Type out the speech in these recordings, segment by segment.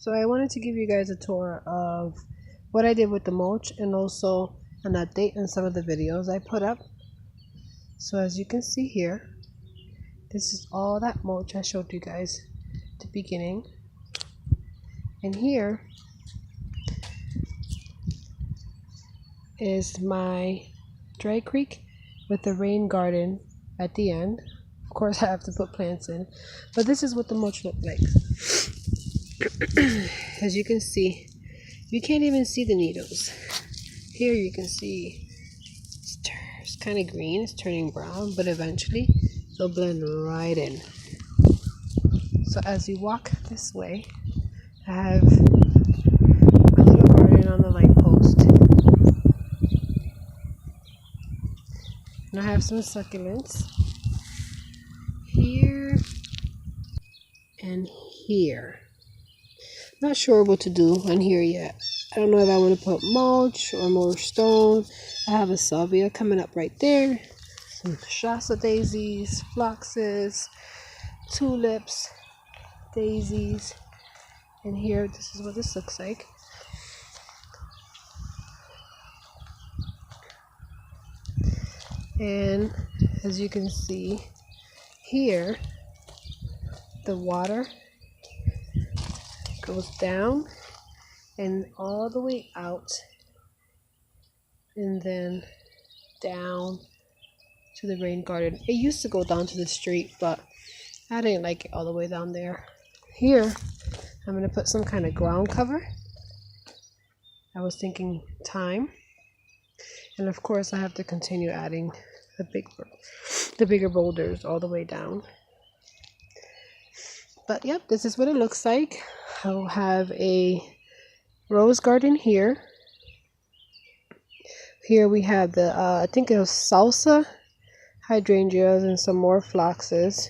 So I wanted to give you guys a tour of what I did with the mulch and also an update on some of the videos I put up. So as you can see here, this is all that mulch I showed you guys at the beginning. And here is my dry creek with the rain garden at the end. Of course I have to put plants in, but this is what the mulch looked like. As you can see, you can't even see the needles. Here you can see it's kind of green, it's turning brown, but eventually they'll blend right in. So as you walk this way, I have my little garden on the light post. And I have some succulents here and here. Not sure what to do on here yet. I don't know if I want to put mulch or more stone. I have a salvia coming up right there. Some Shasta daisies, phloxes, tulips, daisies. And here, this is what this looks like. And as you can see here, the water goes down and all the way out and then down to the rain garden. It used to go down to the street, but I didn't like it all the way down there. Here I'm going to put some kind of ground cover. I was thinking thyme, and of course I have to continue adding the bigger boulders all the way down. But yep, this is what it looks like. I'll have a rose garden here. Here we have the I think it was salsa hydrangeas and some more phloxes.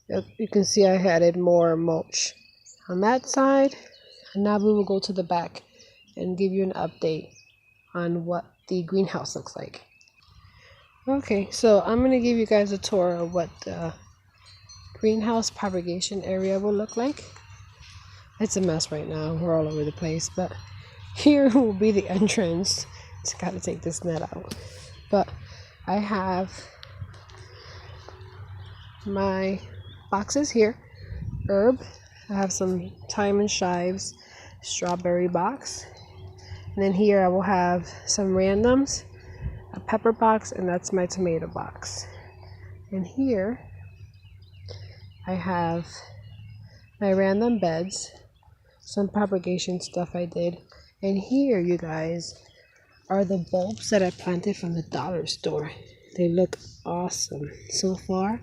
You can see I added more mulch on that side. And now we will go to the back and give you an update on what the greenhouse looks like. Okay, so I'm going to give you guys a tour of what the greenhouse propagation area will look like. It's a mess right now. We're all over the place, but here will be the entrance. Just got to take this net out. But I have my boxes here. Herb. I have some thyme and chives, strawberry box. And then here I will have some randoms, a pepper box, and that's my tomato box. And here I have my random beds, some propagation stuff I did. And here, you guys, are the bulbs that I planted from the dollar store. They look awesome. So far,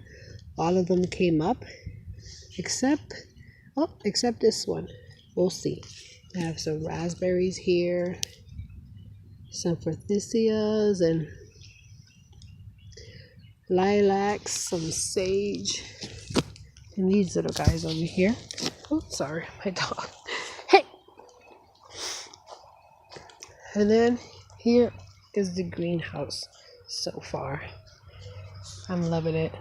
all of them came up, except this one. We'll see. I have some raspberries here, some forsythias and lilacs, some sage, and these little guys over here. Oh, sorry, my dog. Hey! And then here is the greenhouse so far. I'm loving it.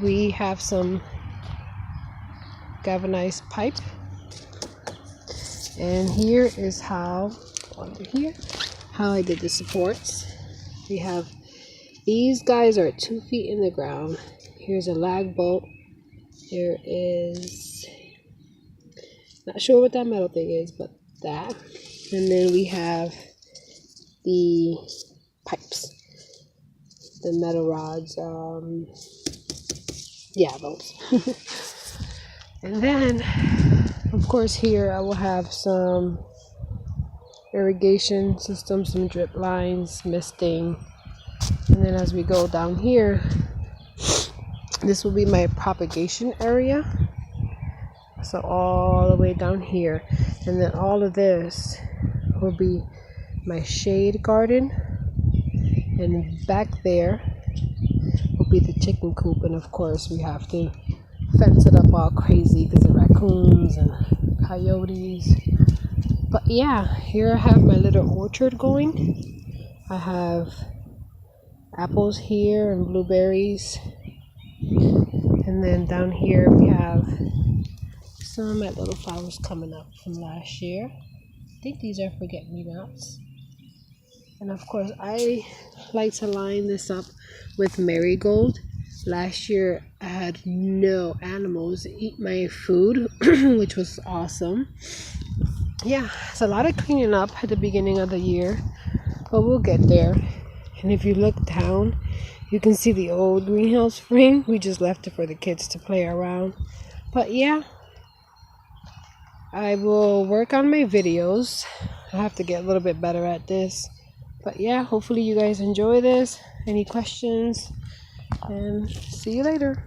We have some galvanized pipe. And here is how I did the supports. We have these guys are 2 feet in the ground. Here's a lag bolt. There is, not sure what that metal thing is, but that. And then we have the pipes, the metal rods. Yeah, those. And then, of course, here I will have some irrigation system, some drip lines, misting. And then as we go down here, this will be my propagation area. So all the way down here. And then all of this will be my shade garden. And back there will be the chicken coop. And of course we have to fence it up all crazy because of raccoons and coyotes. But yeah, here I have my little orchard going. I have apples here and blueberries. And then down here we have some of my little flowers coming up from last year. I think these are forget-me-nots. And of course, I like to line this up with marigold. Last year, I had no animals eat my food, which was awesome. Yeah, it's a lot of cleaning up at the beginning of the year, but we'll get there. And if you look down, you can see the old greenhouse frame. We just left it for the kids to play around. But yeah, I will work on my videos. I have to get a little bit better at this. But yeah, hopefully you guys enjoy this. Any questions? And see you later.